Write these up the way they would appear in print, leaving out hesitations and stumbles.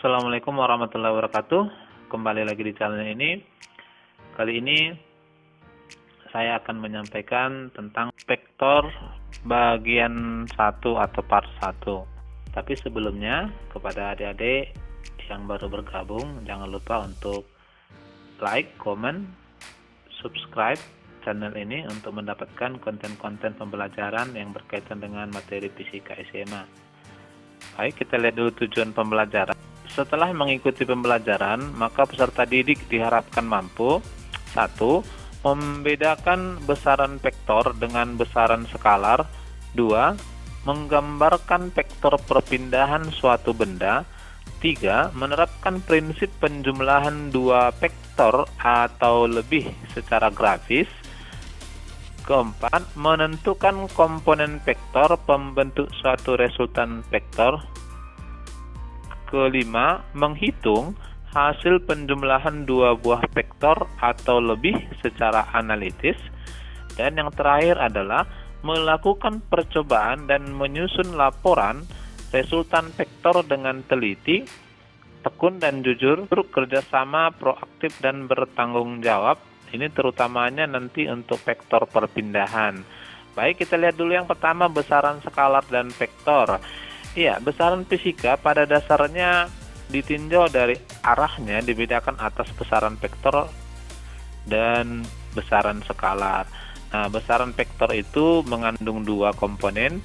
Assalamualaikum warahmatullahi wabarakatuh. Kembali lagi di channel ini. Kali ini saya akan menyampaikan tentang vektor bagian 1 atau part 1. Tapi sebelumnya, kepada adik-adik yang baru bergabung, jangan lupa untuk like, comment, subscribe channel ini untuk mendapatkan konten-konten pembelajaran yang berkaitan dengan materi fisika SMA. Baik, kita lihat dulu tujuan pembelajaran. Setelah mengikuti pembelajaran, maka peserta didik diharapkan mampu 1. Membedakan besaran vektor dengan besaran skalar. 2. Menggambarkan vektor perpindahan suatu benda. 3. Menerapkan prinsip penjumlahan dua vektor atau lebih secara grafis. 4. Menentukan komponen vektor pembentuk suatu resultan vektor. 5. Menghitung hasil penjumlahan dua buah vektor atau lebih secara analitis. Dan yang terakhir adalah melakukan percobaan dan menyusun laporan resultan vektor dengan teliti, tekun dan jujur, kerjasama, proaktif dan bertanggung jawab. Ini terutamanya nanti untuk vektor perpindahan. Baik, kita lihat dulu yang pertama, besaran skalar dan vektor. Iya, besaran fisika pada dasarnya ditinjau dari arahnya, dibedakan atas besaran vektor dan besaran skalar. Nah, besaran vektor itu mengandung dua komponen,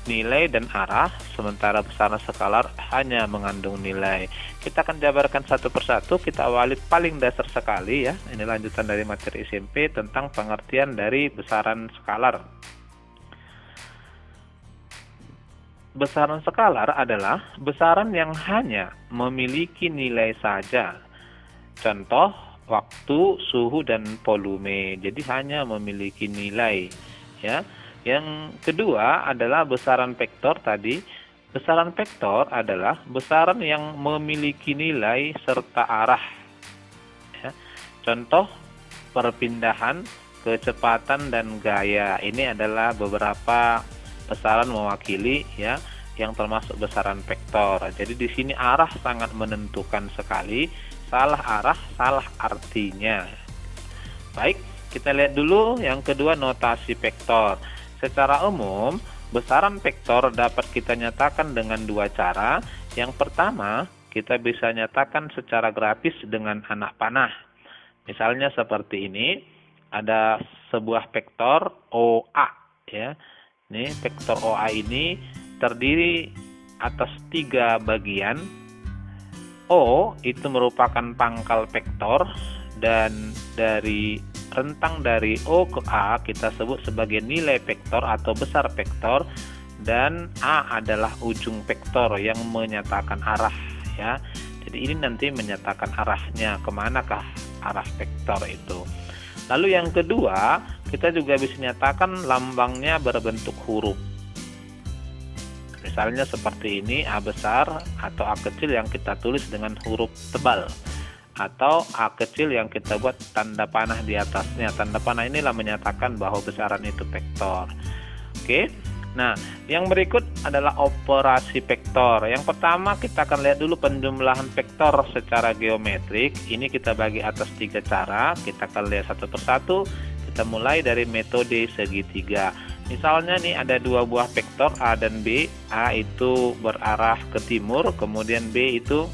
nilai dan arah, sementara besaran skalar hanya mengandung nilai. Kita akan jabarkan satu persatu. Kita awali paling dasar sekali ya. Ini lanjutan dari materi SMP tentang pengertian dari besaran skalar. Besaran skalar adalah besaran yang hanya memiliki nilai saja. Contoh, waktu, suhu, dan volume. Jadi hanya memiliki nilai ya. Yang kedua adalah besaran vektor tadi. Besaran vektor adalah besaran yang memiliki nilai serta arah. Ya. Contoh, perpindahan, kecepatan, dan gaya. Ini adalah beberapa besaran mewakili ya yang termasuk besaran vektor. Jadi di sini arah sangat menentukan sekali. Salah arah, salah artinya. Baik, kita lihat dulu yang kedua, notasi vektor. Secara umum, besaran vektor dapat kita nyatakan dengan dua cara. Yang pertama, kita bisa nyatakan secara grafis dengan anak panah. Misalnya seperti ini, ada sebuah vektor OA ya. Ini vektor OA ini terdiri atas 3 bagian. O itu merupakan pangkal vektor, dan dari rentang dari O ke A kita sebut sebagai nilai vektor atau besar vektor, dan A adalah ujung vektor yang menyatakan arah ya. Jadi ini nanti menyatakan arahnya, kemanakah arah vektor itu. Lalu yang kedua, kita juga bisa nyatakan lambangnya berbentuk huruf. Misalnya seperti ini, A besar atau A kecil yang kita tulis dengan huruf tebal, atau A kecil yang kita buat tanda panah di atasnya. Tanda panah inilah menyatakan bahwa besaran itu vektor. Oke. Nah, yang berikut adalah operasi vektor. Yang pertama kita akan lihat dulu penjumlahan vektor secara geometrik. Ini kita bagi atas 3 cara. Kita akan lihat satu persatu. Kita mulai dari metode segitiga. Misalnya nih ada 2 buah vektor A dan B. A itu berarah ke timur, kemudian B itu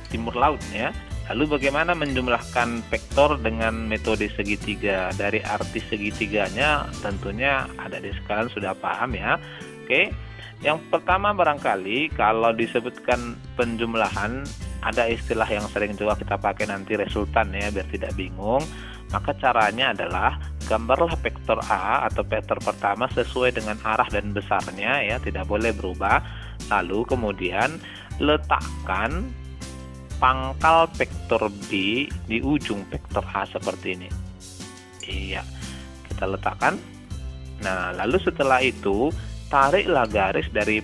timur laut ya. Lalu bagaimana menjumlahkan vektor dengan metode segitiga? Dari arti segitiganya tentunya adik-adik sekalian sudah paham ya. Oke. Yang pertama barangkali kalau disebutkan penjumlahan, ada istilah yang sering juga kita pakai nanti resultan ya, biar tidak bingung. Maka caranya adalah gambarlah vektor A atau vektor pertama sesuai dengan arah dan besarnya ya, tidak boleh berubah. Lalu kemudian letakkan pangkal vektor B di ujung vektor A seperti ini. Iya, kita letakkan. Nah, lalu setelah itu tariklah garis dari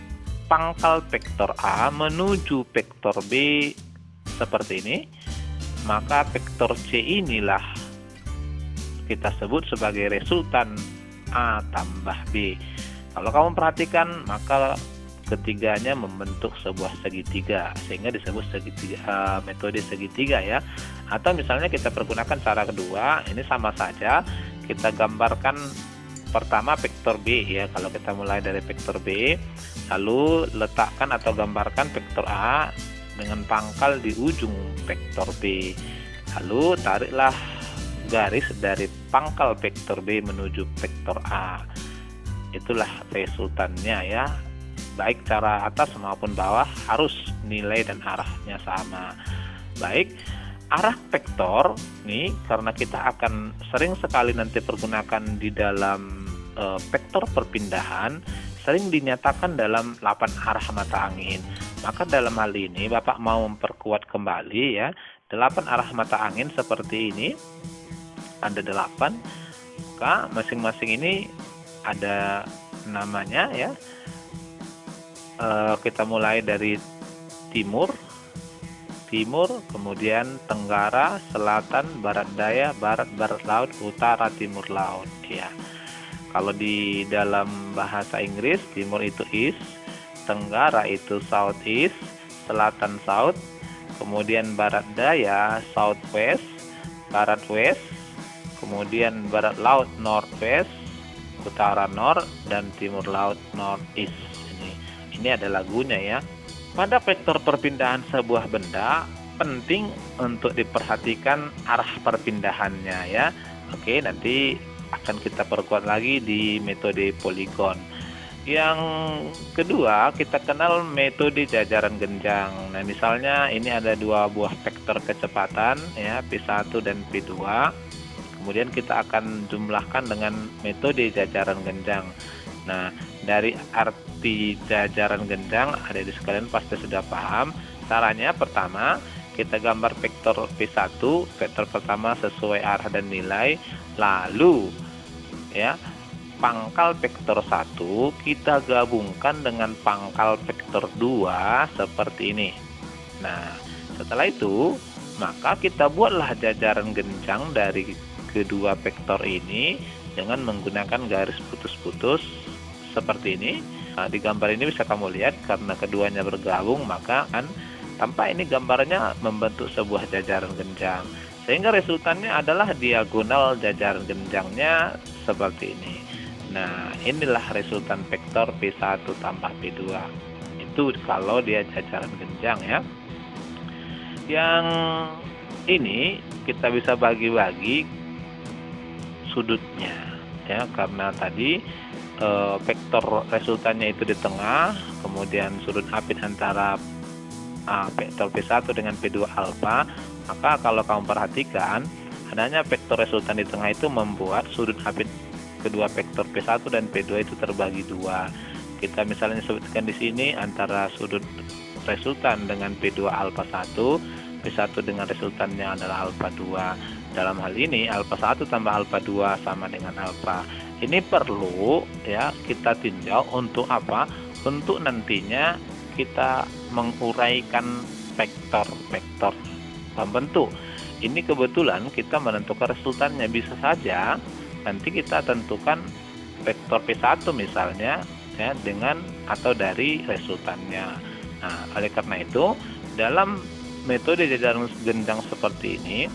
pangkal vektor A menuju vektor B seperti ini. Maka vektor C inilah kita sebut sebagai resultan A tambah B. Kalau kamu perhatikan, maka ketiganya membentuk sebuah segitiga, sehingga disebut segitiga, metode segitiga ya. Atau misalnya kita pergunakan cara kedua, ini sama saja, kita gambarkan pertama vektor B ya. Kalau kita mulai dari vektor B, lalu letakkan atau gambarkan vektor A dengan pangkal di ujung vektor B. Lalu tariklah garis dari pangkal vektor B menuju vektor A. Itulah resultannya ya. Baik cara atas maupun bawah harus nilai dan arahnya sama. Baik, arah vektor nih, karena kita akan sering sekali nanti pergunakan di dalam vektor perpindahan, sering dinyatakan dalam 8 arah mata angin. Maka dalam hal ini Bapak mau memperkuat kembali ya, 8 arah mata angin seperti ini. Ada 8, maka masing-masing ini ada namanya ya. Kita mulai dari timur, kemudian tenggara, selatan, barat daya, barat laut, utara timur laut ya. Kalau di dalam bahasa Inggris, timur itu east, tenggara itu south east, selatan south, kemudian barat daya southwest, barat west, kemudian barat laut northwest, utara north, dan timur laut northeast. Ini ada lagunya ya. Pada vektor perpindahan sebuah benda, penting untuk diperhatikan arah perpindahannya ya. Oke, nanti akan kita perkuat lagi di metode poligon. Yang kedua, kita kenal metode jajaran genjang. Nah, misalnya ini ada 2 buah vektor kecepatan ya, P1 dan P2. Kemudian kita akan jumlahkan dengan metode jajaran genjang. Nah, dari arti jajaran genjang, adik-adik sekalian pasti sudah paham. Caranya pertama, kita gambar vektor P1, vektor pertama sesuai arah dan nilai. Lalu ya, pangkal vektor 1 kita gabungkan dengan pangkal vektor 2 seperti ini. Nah, setelah itu maka kita buatlah jajaran genjang dari kedua vektor ini dengan menggunakan garis putus-putus seperti ini. Nah, di gambar ini bisa kamu lihat karena keduanya bergabung, maka kan tampak ini gambarnya membentuk sebuah jajaran genjang, sehingga resultannya adalah diagonal jajaran genjangnya seperti ini. Nah, inilah resultan vektor P1 tambah P2. Itu kalau dia jajaran genjang ya. Yang ini kita bisa bagi-bagi sudutnya ya, karena tadi vektor resultannya itu di tengah, kemudian sudut apit antara vektor P1 dengan P2 alfa. Maka kalau kamu perhatikan, adanya vektor resultan di tengah itu membuat sudut apit kedua vektor P1 dan P2 itu terbagi 2. Kita misalnya sebutkan di sini antara sudut resultan dengan P2 alfa 1, P1 dengan resultannya adalah alfa 2. Dalam hal ini alfa 1 tambah alfa 2 sama dengan alfa. Ini perlu ya kita tinjau untuk apa? Untuk nantinya kita menguraikan vektor-vektor pembentuk. Ini kebetulan kita menentukan resultannya, bisa saja nanti kita tentukan vektor P1 misalnya ya dengan atau dari resultannya. Nah, oleh karena itu dalam metode jajaran genjang seperti ini,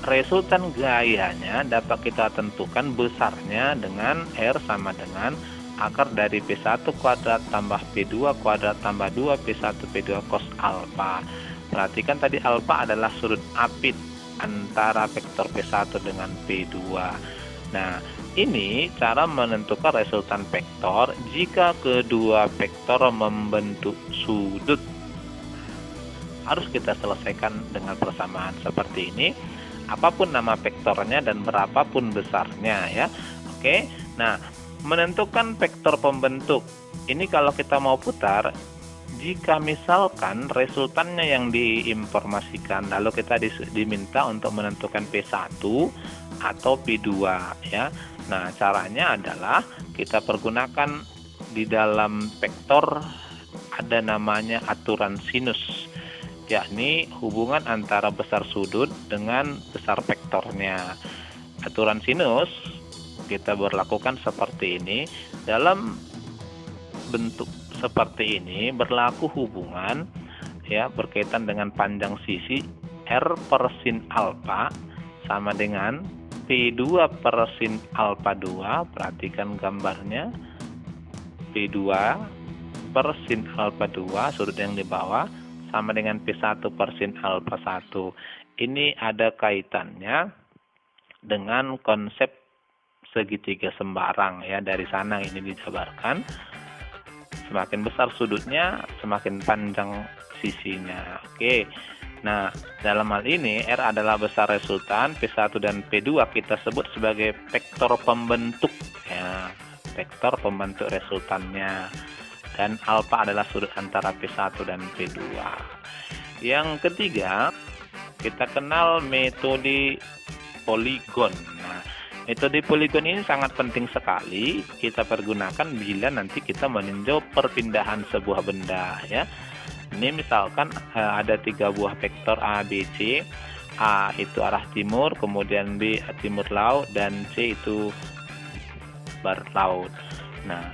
resultan gayanya dapat kita tentukan besarnya dengan R sama dengan akar dari P1 kuadrat tambah P2 kuadrat tambah 2 P1 P2 cos alfa. Perhatikan tadi alfa adalah sudut apit antara vektor P1 dengan P2. Nah, ini cara menentukan resultan vektor jika kedua vektor membentuk sudut. Harus kita selesaikan dengan persamaan seperti ini. Apapun nama vektornya dan berapapun besarnya ya. Oke. Nah, menentukan vektor pembentuk. Ini kalau kita mau putar, jika misalkan resultannya yang diinformasikan, lalu kita diminta untuk menentukan P1 atau P2 ya. Nah, caranya adalah kita pergunakan di dalam vektor ada namanya aturan sinus, yakni hubungan antara besar sudut dengan besar vektornya. Aturan sinus kita berlakukan seperti ini. Dalam bentuk seperti ini berlaku hubungan ya berkaitan dengan panjang sisi R per sin alfa sama dengan P2 per sin alfa 2. Perhatikan gambarnya, P2 per sin alfa 2 sudut yang di bawah sama dengan P1 per sin alfa 1. Ini ada kaitannya dengan konsep segitiga sembarang ya. Dari sana ini dijabarkan, semakin besar sudutnya semakin panjang sisinya. Oke. Nah, dalam hal ini R adalah besar resultan, P1 dan P2 kita sebut sebagai vektor pembentuk ya, vektor pembentuk resultannya. Dan alfa adalah sudut antara P1 dan P2. Yang ketiga, kita kenal metode poligon. Nah, metode poligon ini sangat penting sekali kita pergunakan bila nanti kita meninjau perpindahan sebuah benda ya. Ini misalkan ada 3 buah vektor A, B, C. A itu arah timur, kemudian B timur laut, dan C itu barat laut. Nah,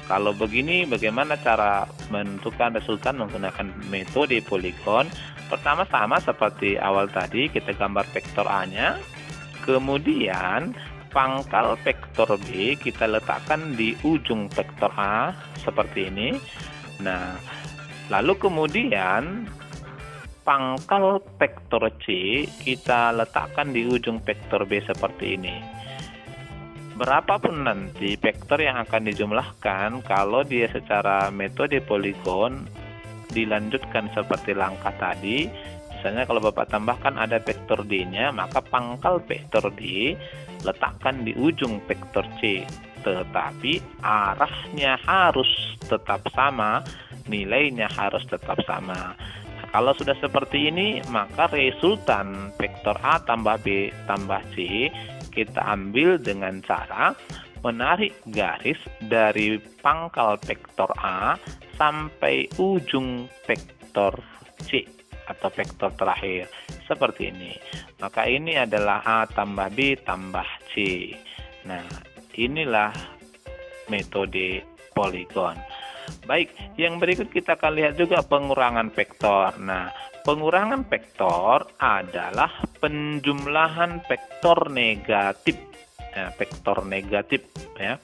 kalau begini bagaimana cara menentukan resultan menggunakan metode poligon? Pertama sama seperti awal tadi, kita gambar vektor A-nya. Kemudian pangkal vektor B kita letakkan di ujung vektor A seperti ini. Nah, lalu kemudian pangkal vektor C kita letakkan di ujung vektor B seperti ini. Berapapun nanti vektor yang akan dijumlahkan, kalau dia secara metode poligon dilanjutkan seperti langkah tadi, misalnya kalau Bapak tambahkan ada vektor D-nya, maka pangkal vektor D letakkan di ujung vektor C, tetapi arahnya harus tetap sama, nilainya harus tetap sama. Nah, kalau sudah seperti ini, maka resultan vektor A tambah B tambah C kita ambil dengan cara menarik garis dari pangkal vektor A sampai ujung vektor C atau vektor terakhir seperti ini. Maka ini adalah A tambah B tambah C. Nah, inilah metode poligon. Baik, yang berikut kita akan lihat juga pengurangan vektor. Nah, pengurangan vektor adalah penjumlahan vektor negatif. Nah, vektor negatif ya.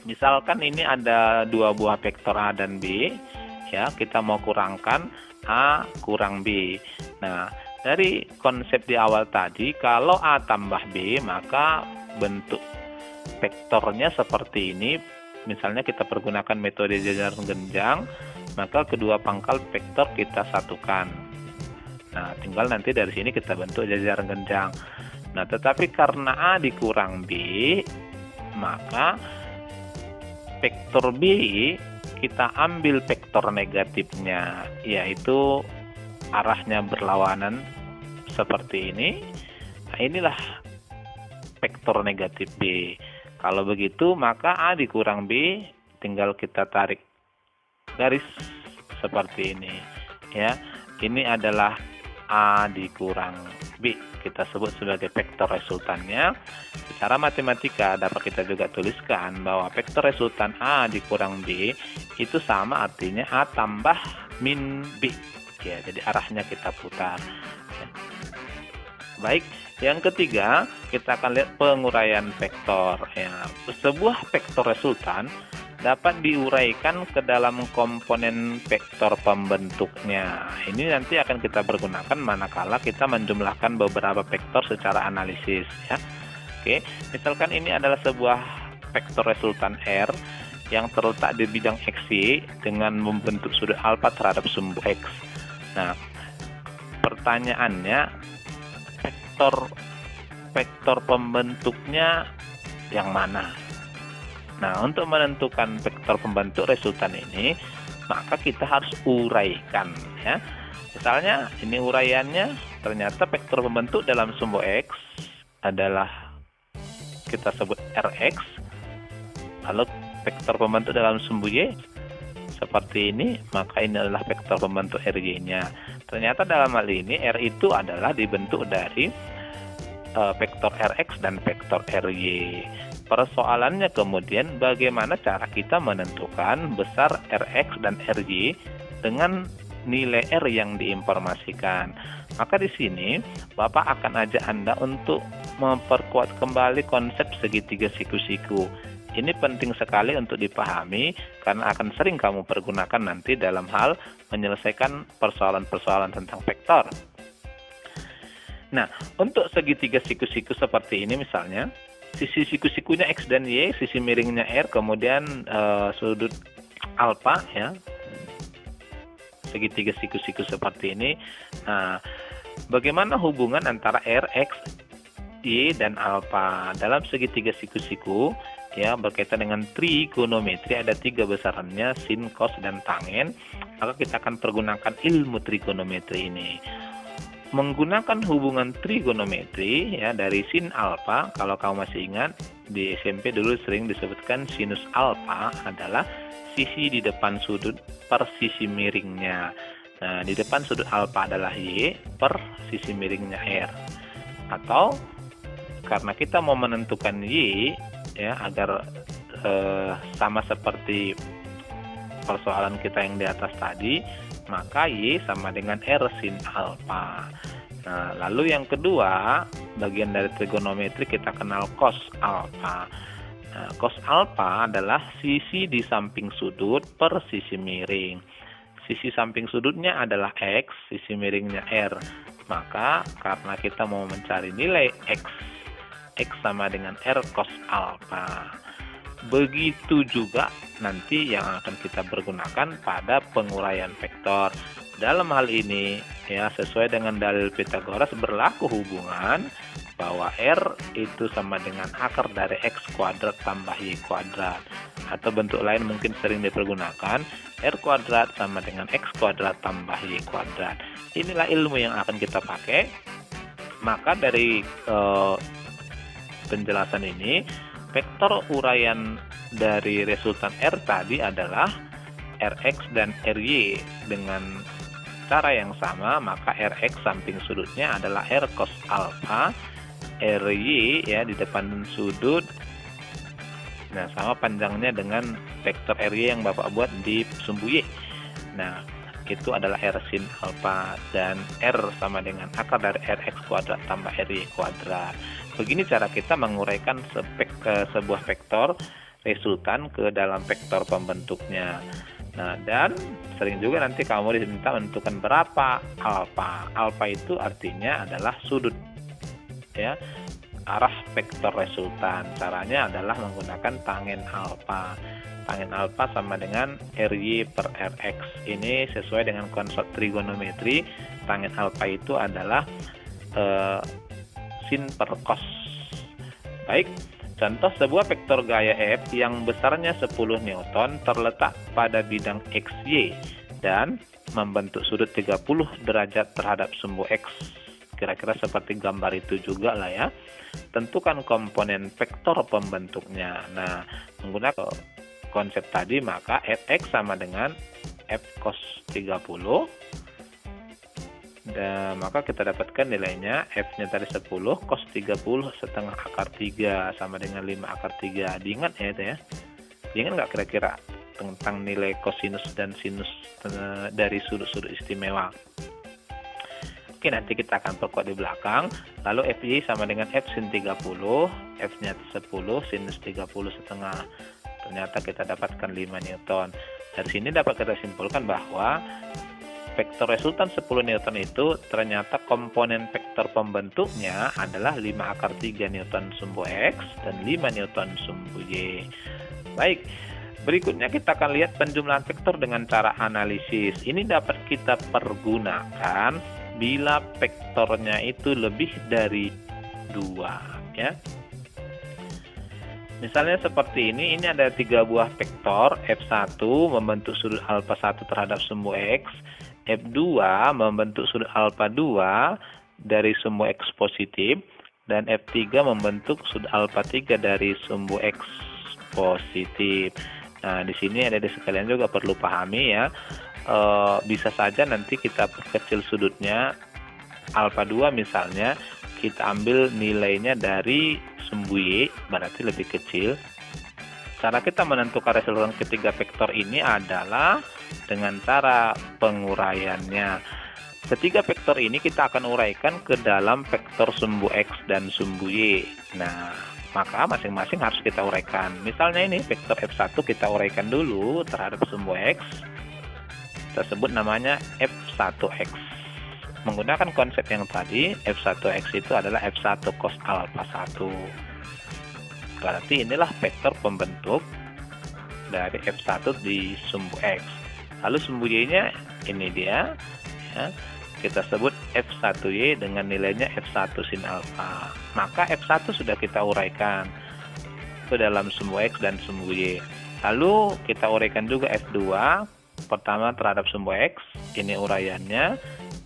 Misalkan ini ada 2 buah vektor A dan B ya, kita mau kurangkan A kurang B. Nah, dari konsep di awal tadi, kalau A tambah B maka bentuk vektornya seperti ini. Misalnya kita pergunakan metode jajaran genjang, maka kedua pangkal vektor kita satukan. Nah, tinggal nanti dari sini kita bentuk jajaran genjang. Nah, tetapi karena A dikurang B, maka vektor B kita ambil vektor negatifnya, yaitu arahnya berlawanan seperti ini. Nah, inilah vektor negatif B. Kalau begitu, maka A dikurang B tinggal kita tarik garis seperti ini ya. Ini adalah A dikurang B, kita sebut sebagai vektor resultannya. Secara matematika dapat kita juga tuliskan bahwa vektor resultan A dikurang B itu sama artinya A tambah min B ya, jadi arahnya kita putar ya. Baik, yang ketiga kita akan lihat penguraian vektor ya. Sebuah vektor resultan dapat diuraikan ke dalam komponen vektor pembentuknya. Ini nanti akan kita pergunakan manakala kita menjumlahkan beberapa vektor secara analisis ya. Oke, misalkan ini adalah sebuah vektor resultan R yang terletak di bidang XY dengan membentuk sudut alfa terhadap sumbu X. Nah, pertanyaannya vektor pembentuknya yang mana? Nah, untuk menentukan vektor pembentuk resultan ini, maka kita harus uraikan ya. Misalnya ini uraiannya, ternyata vektor pembentuk dalam sumbu X adalah kita sebut Rx, lalu vektor pembentuk dalam sumbu Y seperti ini, maka ini adalah vektor pembentuk Rj-nya. Ternyata dalam hal ini R itu adalah dibentuk dari vektor Rx dan vektor Ry. Persoalannya kemudian bagaimana cara kita menentukan besar Rx dan Ry dengan nilai R yang diinformasikan. Maka di sini Bapak akan ajak Anda untuk memperkuat kembali konsep segitiga siku-siku. Ini penting sekali untuk dipahami karena akan sering kamu pergunakan nanti dalam hal menyelesaikan persoalan-persoalan tentang vektor. Nah, untuk segitiga siku-siku seperti ini misalnya, sisi siku-sikunya X dan Y, sisi miringnya R, kemudian sudut alfa ya. Segitiga siku-siku seperti ini. Nah, bagaimana hubungan antara R, X, Y dan alfa dalam segitiga siku-siku ya, berkaitan dengan trigonometri? Ada 3 besarannya, sin, cos dan tangen. Maka kita akan pergunakan ilmu trigonometri ini. Menggunakan hubungan trigonometri ya dari sin alfa, kalau kamu masih ingat di SMP dulu sering disebutkan sinus alfa adalah sisi di depan sudut per sisi miringnya. Nah, di depan sudut alfa adalah Y per sisi miringnya R. Atau karena kita mau menentukan Y ya agar sama seperti persoalan kita yang di atas tadi, maka Y sama dengan R sin alfa. Nah, lalu yang kedua, bagian dari trigonometri kita kenal cos alfa. Nah, cos alfa adalah sisi di samping sudut per sisi miring. Sisi samping sudutnya adalah X, sisi miringnya R. Maka karena kita mau mencari nilai X sama dengan R cos alfa. Begitu juga nanti yang akan kita pergunakan pada penguraian vektor. Dalam hal ini ya sesuai dengan dalil Pythagoras berlaku hubungan bahwa R itu sama dengan akar dari X kuadrat tambah Y kuadrat. Atau bentuk lain mungkin sering dipergunakan, R kuadrat sama dengan X kuadrat tambah Y kuadrat. Inilah ilmu yang akan kita pakai. Maka dari penjelasan ini, vektor uraian dari resultan R tadi adalah Rx dan Ry dengan cara yang sama, maka Rx samping sudutnya adalah R cos alfa, Ry ya di depan sudut. Nah, sama panjangnya dengan vektor Ry yang Bapak buat di sumbu Y. Nah, itu adalah R sin alfa dan R sama dengan akar dari Rx kuadrat tambah Ry kuadrat. Begini cara kita menguraikan sebuah vektor resultan ke dalam vektor pembentuknya. Nah, dan sering juga nanti kamu diminta menentukan berapa alfa. Alfa itu artinya adalah sudut ya, arah vektor resultan. Caranya adalah menggunakan tangen alfa. Tangen alfa sama dengan Ry per Rx. Ini sesuai dengan konsep trigonometri. Tangen alfa itu adalah sin per cos. Baik, contoh sebuah vektor gaya F yang besarnya 10 Newton terletak pada bidang XY dan membentuk sudut 30 derajat terhadap sumbu X. Kira-kira seperti gambar itu juga lah ya. Tentukan komponen vektor pembentuknya. Nah, menggunakan konsep tadi maka Fx sama dengan F cos 30. Dan maka kita dapatkan nilainya F-nya tadi 10, cos 30 setengah akar 3 sama dengan 5 akar 3. Diingat ya itu ya. Diingat nggak kira-kira tentang nilai kosinus dan sinus dari sudut-sudut istimewa? Oke, nanti kita akan perkuat di belakang. Lalu Fy sama dengan F sin 30, F-nya 10, sinus 30 setengah. Ternyata kita dapatkan 5 Newton. Dari sini dapat kita simpulkan bahwa vektor resultan 10 Newton itu ternyata komponen vektor pembentuknya adalah 5 akar 3 Newton sumbu X dan 5 Newton sumbu Y. Baik, berikutnya kita akan lihat penjumlahan vektor dengan cara analisis. Ini dapat kita pergunakan bila vektornya itu lebih dari 2 ya. Misalnya seperti ini ada 3 buah vektor, F1 membentuk sudut alfa 1 terhadap sumbu X, F2 membentuk sudut alfa 2 dari sumbu X positif, dan F3 membentuk sudut alfa 3 dari sumbu X positif. Nah, di sini ada sekalian juga perlu pahami ya. Bisa saja nanti kita perkecil sudutnya alfa 2 misalnya kita ambil nilainya dari sumbu Y, berarti lebih kecil. Cara kita menentukan resultan ketiga vektor ini adalah dengan cara penguraiannya. Ketiga vektor ini kita akan uraikan ke dalam vektor sumbu X dan sumbu Y. Nah, maka masing-masing harus kita uraikan. Misalnya ini vektor F1 kita uraikan dulu terhadap sumbu X. Tersebut namanya F1X. Menggunakan konsep yang tadi, F1X itu adalah F1 cos alpha 1. Berarti inilah vektor pembentuk dari F1 di sumbu X. Lalu sumbu Y-nya ini dia, ya, kita sebut F1Y dengan nilainya F1 sin alpha. Maka F1 sudah kita uraikan ke dalam sumbu X dan sumbu Y. Lalu kita uraikan juga F2 pertama terhadap sumbu X, ini uraiannya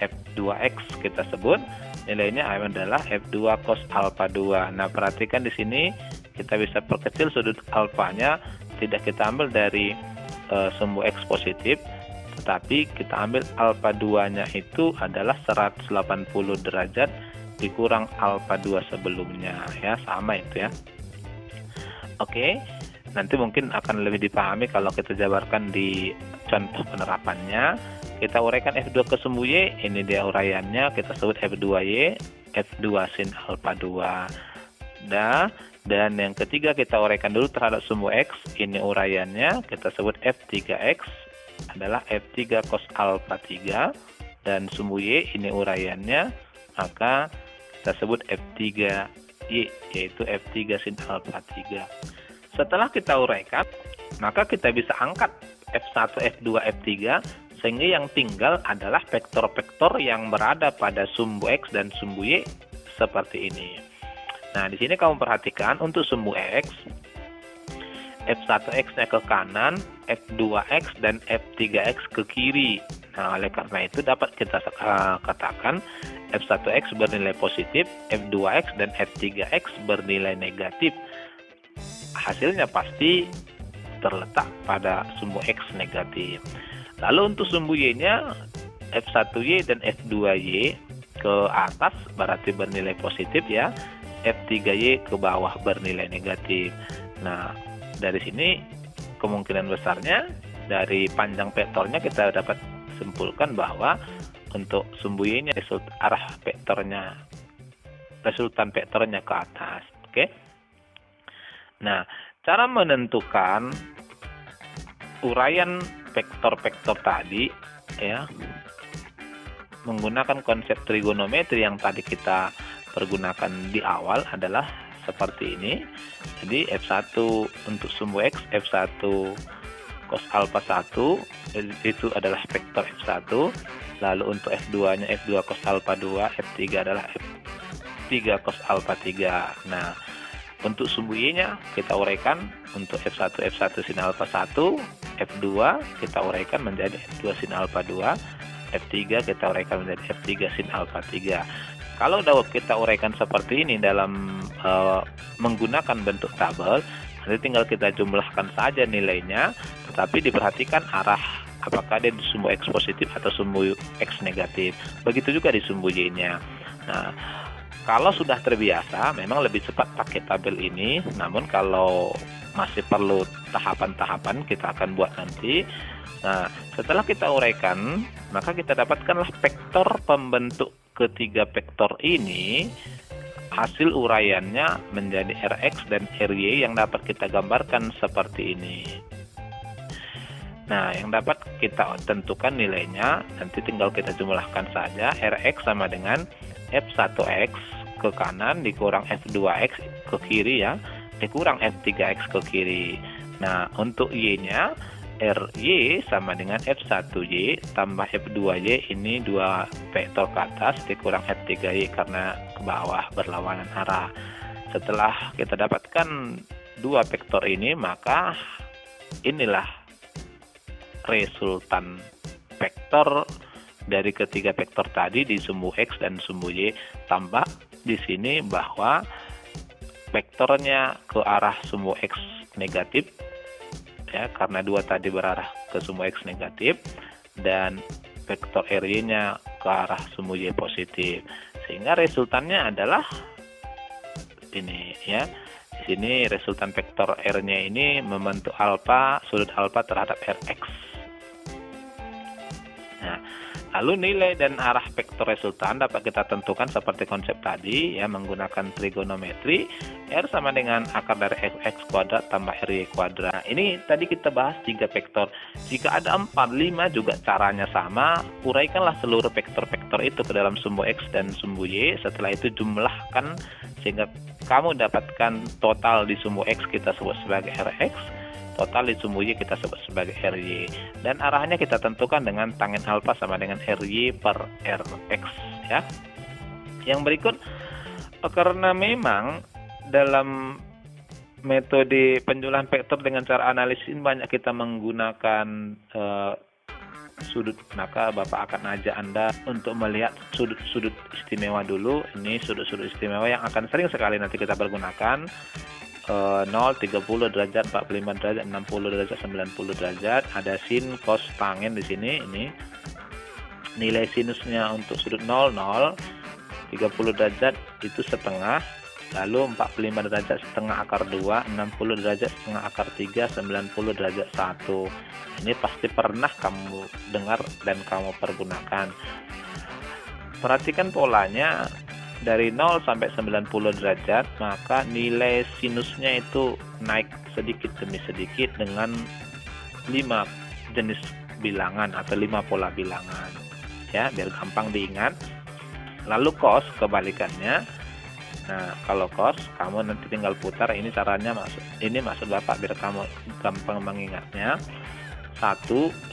F2X kita sebut, nilainya adalah F2 cos alpha 2. Nah, perhatikan di sini kita bisa perkecil sudut alfanya, tidak kita ambil dari sumbu X positif, tetapi kita ambil alpha 2-nya itu adalah 180 derajat dikurang alpha 2 sebelumnya, ya, sama itu ya. Oke. Nanti mungkin akan lebih dipahami kalau kita jabarkan di contoh penerapannya. Kita uraikan F2 ke sumbu Y, ini dia uraiannya, kita sebut F2Y, F2 sin alpha 2. Dan yang ketiga kita uraikan dulu terhadap sumbu X, ini uraiannya, kita sebut F3X adalah F3 cos alpha 3, dan sumbu Y ini uraiannya, maka kita sebut F3Y, yaitu F3 sin alpha 3. Setelah kita uraikan, maka kita bisa angkat F1, F2, F3, sehingga yang tinggal adalah vektor-vektor yang berada pada sumbu X dan sumbu Y seperti ini. Nah, di sini kamu perhatikan untuk sumbu X, F1X-nya ke kanan, F2X dan F3X ke kiri. Nah, oleh karena itu dapat kita katakan F1X bernilai positif, F2X dan F3X bernilai negatif. Hasilnya pasti terletak pada sumbu X negatif. Lalu untuk sumbu Y-nya, F1Y dan F2Y ke atas berarti bernilai positif ya, F3Y ke bawah bernilai negatif. Nah, dari sini kemungkinan besarnya dari panjang vektornya kita dapat simpulkan bahwa untuk sumbu Y-nya resultan vektornya ke atas. Oke. Nah, cara menentukan uraian vektor-vektor tadi ya menggunakan konsep trigonometri yang tadi kita pergunakan di awal adalah seperti ini. Jadi F1 untuk sumbu X, F1 cos alpha 1 itu adalah vektor F1. Lalu untuk F2-nya F2 cos alpha 2, F3 adalah F3 cos alpha 3. Nah, untuk sumbu Y-nya kita uraikan untuk F1 sin alpha 1, F2 kita uraikan menjadi F2 sin alpha 2, F3 kita uraikan menjadi F3 sin alpha 3. Kalau dapat kita uraikan seperti ini dalam menggunakan bentuk tabel, nanti tinggal kita jumlahkan saja nilainya, tetapi diperhatikan arah apakah dia di sumbu X positif atau sumbu X negatif. Begitu juga di sumbu Y-nya. Nah, kalau sudah terbiasa, memang lebih cepat pakai tabel ini. Namun kalau masih perlu tahapan-tahapan, kita akan buat nanti. Nah, setelah kita uraikan, maka kita dapatkanlah vektor pembentuk ketiga vektor ini. Hasil uraiannya menjadi Rx dan Ry yang dapat kita gambarkan seperti ini. Nah, yang dapat kita tentukan nilainya, nanti tinggal kita jumlahkan saja. Rx sama dengan F1X ke kanan dikurang F2X ke kiri ya, dikurang F3X ke kiri. Nah, untuk Y-nya Ry sama dengan F1Y tambah F2Y, ini dua vektor ke atas dikurang F3Y karena ke bawah berlawanan arah. Setelah kita dapatkan dua vektor ini, maka inilah resultan vektor dari ketiga vektor tadi di sumbu X dan sumbu Y. Tambah di sini bahwa vektornya ke arah sumbu X negatif ya, karena dua tadi berarah ke sumbu X negatif, dan vektor Ry-nya ke arah sumbu Y positif, sehingga resultannya adalah ini ya. Di sini resultan vektor R-nya ini membentuk alfa, sudut alfa terhadap Rx. Nah, lalu nilai dan arah vektor resultan dapat kita tentukan seperti konsep tadi ya, menggunakan trigonometri. R sama dengan akar dari fx kuadrat tambah ry kuadrat. Nah, ini tadi kita bahas 3 vektor. Jika ada 4, 5 juga caranya sama. Uraikanlah seluruh vektor-vektor itu ke dalam sumbu x dan sumbu y. Setelah itu jumlahkan sehingga kamu dapatkan total di sumbu x kita sebut sebagai rx. Total di sumbu y kita sebut sebagai ry, dan arahnya kita tentukan dengan tangen alfa sama dengan ry per rx ya. Yang berikut, karena memang dalam metode penjumlahan vektor dengan cara analisis banyak kita menggunakan sudut, maka Bapak akan ajak Anda untuk melihat sudut-sudut istimewa dulu. Ini sudut-sudut istimewa yang akan sering sekali nanti kita pergunakan. 0, 30 derajat, 45 derajat, 60 derajat, 90 derajat. Ada sin, cos, tangen di sini. Ini nilai sinusnya untuk sudut 0, 0, 30 derajat itu setengah, lalu 45 derajat setengah akar 2, 60 derajat setengah akar 3, 90 derajat 1. Ini pasti pernah kamu dengar dan kamu pergunakan. Perhatikan polanya. Dari 0 sampai 90 derajat, maka nilai sinusnya itu naik sedikit demi sedikit dengan 5 jenis bilangan atau 5 pola bilangan. Ya, biar gampang diingat. Lalu cos kebalikannya. Nah, kalau cos kamu nanti tinggal putar, ini caranya maksud Bapak biar kamu gampang mengingatnya. 1,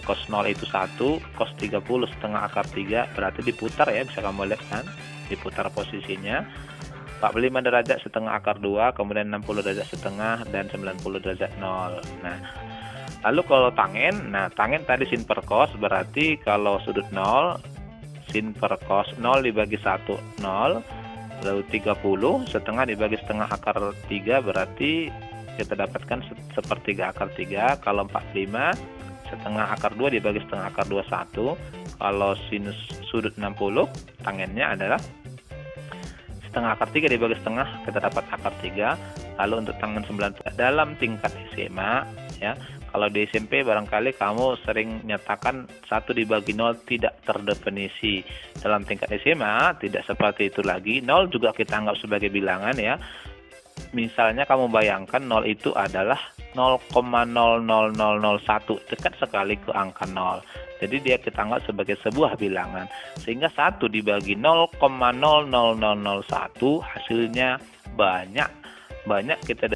cos 0 itu 1, cos 30 setengah akar 3, berarti diputar ya, bisa kamu lihat kan? Diputar posisinya 45 derajat setengah akar 2, kemudian 60 derajat setengah, dan 90 derajat 0. Nah, lalu kalau tangen, nah tangen tadi sin per cos, berarti kalau sudut 0, sin per cos 0 dibagi 1, 0, lalu 30 setengah dibagi setengah akar 3, berarti kita dapatkan sepertiga akar 3. Kalau 45 setengah akar 2 dibagi setengah akar 2, 1. Kalau sinus sudut 60, tangennya adalah setengah akar 3 dibagi setengah, kita dapat akar 3. Lalu untuk tangen 90 dalam tingkat SMA ya. Kalau di SMP barangkali kamu sering nyatakan 1 dibagi 0 tidak terdefinisi. Dalam tingkat SMA tidak seperti itu lagi. 0 juga kita anggap sebagai bilangan ya. Misalnya kamu bayangkan 0 itu adalah 0,00001, dekat sekali ke angka 0. Jadi dia kita anggap sebagai sebuah bilangan. Sehingga 1 dibagi 0,00001 hasilnya banyak. Banyak kita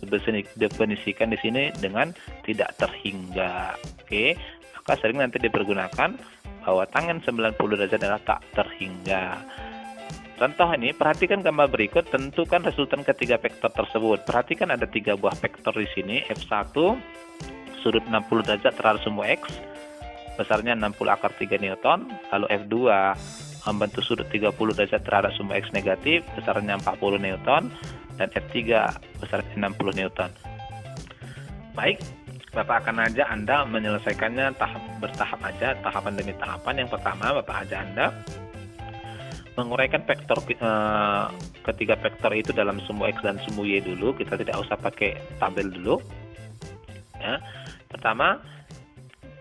definisikan di sini dengan tidak terhingga. Oke, maka sering nanti dipergunakan bahwa tangen 90 derajat adalah tak terhingga. Contoh ini, perhatikan gambar berikut, tentukan resultan ketiga vektor tersebut. Perhatikan ada 3 buah vektor di sini. F1 sudut 60 derajat terhadap sumbu X, besarnya 60 akar 3 Newton. Lalu F2 membentuk sudut 30 derajat terhadap sumbu X negatif, besarnya 40 Newton. Dan F3 besarnya 60 Newton. Baik, Bapak akan ajak Anda menyelesaikannya bertahap aja, tahapan demi tahapan. Yang pertama, Bapak ajak Anda menguraikan vektor ketiga vektor itu dalam sumbu X dan sumbu Y dulu. Kita tidak usah pakai tabel dulu ya. Pertama,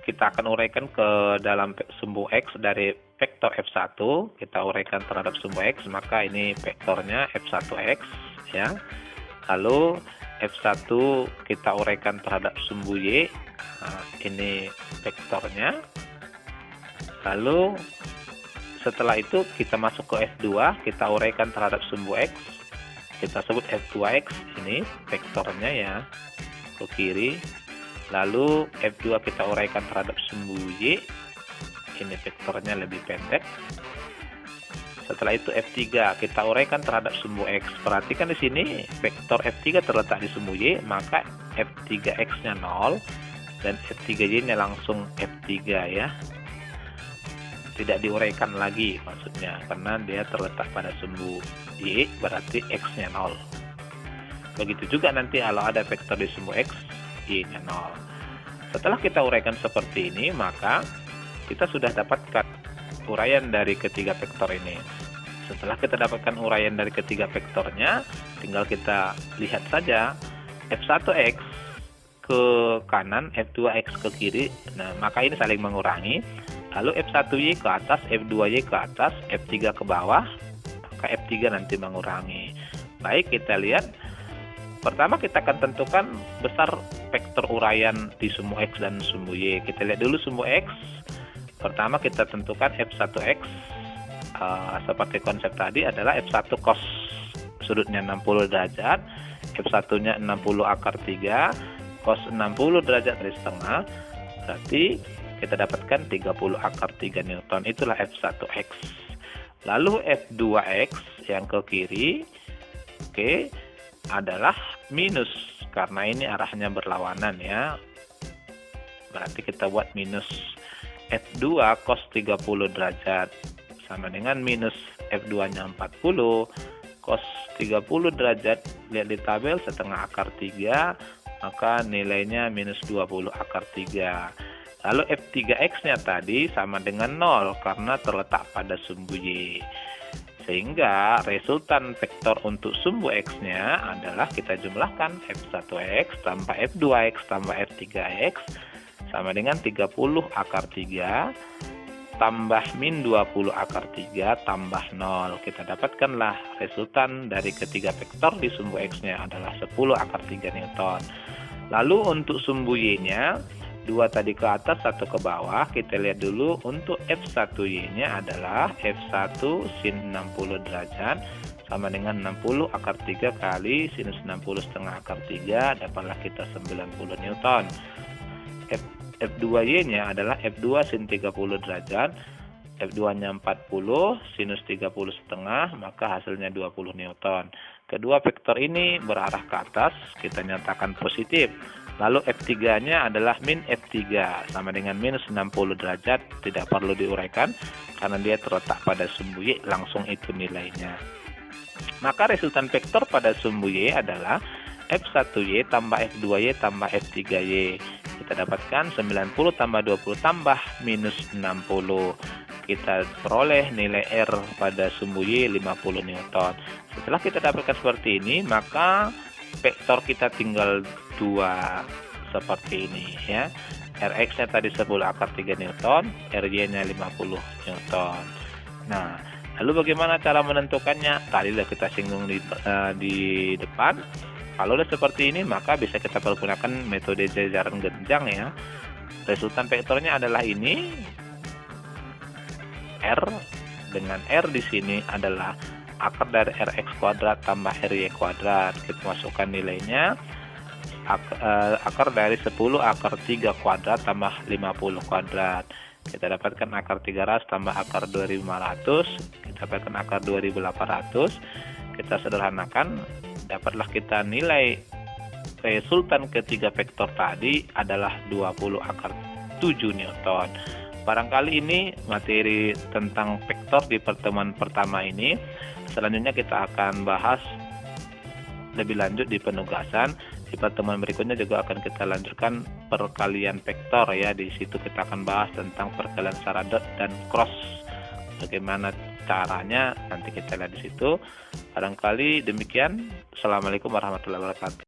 kita akan uraikan ke dalam sumbu X dari vektor F1, kita uraikan terhadap sumbu X, maka ini vektornya F1X ya. Lalu F1 kita uraikan terhadap sumbu Y, nah, ini vektornya. Lalu setelah itu kita masuk ke F2, kita uraikan terhadap sumbu X, kita sebut F2X, ini vektornya ya, ke kiri. Lalu F2 kita uraikan terhadap sumbu Y, ini vektornya lebih pendek. Setelah itu F3 kita uraikan terhadap sumbu X. Perhatikan di sini vektor F3 terletak di sumbu Y, maka F3X-nya 0 dan F3Y-nya langsung F3 ya. Tidak diuraikan lagi maksudnya, karena dia terletak pada sumbu Y, berarti X-nya 0. Begitu juga nanti kalau ada vektor di sumbu X, Y-nya 0. Setelah kita uraikan seperti ini, maka kita sudah dapatkan uraian dari ketiga vektor ini. Setelah kita dapatkan uraian dari ketiga vektornya, tinggal kita lihat saja F1X ke kanan, F2X ke kiri. Nah, maka ini saling mengurangi. Lalu F1Y ke atas, F2Y ke atas, F3 ke bawah, maka F3 nanti mengurangi. Baik, kita lihat. Pertama kita akan tentukan besar vektor uraian di sumbu X dan sumbu Y. Kita lihat dulu sumbu X. Pertama kita tentukan F1X. Seperti konsep tadi adalah F1 cos sudutnya 60 derajat, F1-nya 60 akar 3, cos 60 derajat dari setengah, berarti kita dapatkan 30 akar 3 Newton, itulah F1X. Lalu F2X yang ke kiri, oke, adalah minus, karena ini arahnya berlawanan ya, berarti kita buat minus F2 cos 30 derajat, sama dengan minus F2-nya 40, cos 30 derajat, lihat di tabel setengah akar 3, maka nilainya minus 20 akar 3. Lalu F3X-nya tadi sama dengan 0 karena terletak pada sumbu Y. Sehingga resultan vektor untuk sumbu X-nya adalah kita jumlahkan F1X tambah F2X tambah F3X sama dengan 30 akar 3 tambah min 20 akar 3 tambah 0. Kita dapatkanlah resultan dari ketiga vektor di sumbu X-nya adalah 10 akar 3 Newton. Lalu untuk sumbu Y-nya, 2 tadi ke atas, 1 ke bawah. Kita lihat dulu untuk F1Y-nya adalah F1 sin 60 derajat sama dengan 60 akar 3 kali sinus 60 setengah akar 3, dapatlah kita 90 Newton. F2Y-nya adalah F2 sin 30 derajat, F2-nya 40, sinus 30 setengah, maka hasilnya 20 Newton. Kedua vektor ini berarah ke atas, kita nyatakan positif. Lalu F3-nya adalah min F3, sama dengan minus 60 derajat, tidak perlu diuraikan, karena dia terletak pada sumbu Y, langsung itu nilainya. Maka resultan vektor pada sumbu Y adalah F1Y tambah F2Y tambah F3Y. Kita dapatkan 90 tambah 20 tambah minus 60. Kita peroleh nilai R pada sumbu Y 50 Newton. Setelah kita dapatkan seperti ini, maka vektor kita tinggal 2 seperti ini ya. Rx-nya tadi 10 akar 3 Newton, Ry-nya 50 Newton. Nah, lalu bagaimana cara menentukannya? Tadi sudah kita singgung di depan. Kalau sudah seperti ini, maka bisa kita pergunakan metode jajaran genjang ya. Resultan vektornya adalah ini. R dengan R di sini adalah akar dari Rx kuadrat tambah Ry kuadrat. Kita masukkan nilainya. Akar dari 10 akar 3 kuadrat tambah 50 kuadrat. Kita dapatkan akar 300 tambah akar 2500. Kita dapatkan akar 2800. Kita sederhanakan, dapatlah kita nilai resultan ketiga vektor tadi adalah 20 akar 7 Newton. Barangkali ini materi tentang vektor di pertemuan pertama ini. Selanjutnya kita akan bahas lebih lanjut di penugasan. Di pertemuan berikutnya juga akan kita lanjutkan perkalian vektor ya. Di situ kita akan bahas tentang perkalian secara dot dan cross. Bagaimana caranya nanti kita lihat di situ. Barangkali demikian. Assalamualaikum warahmatullahi wabarakatuh.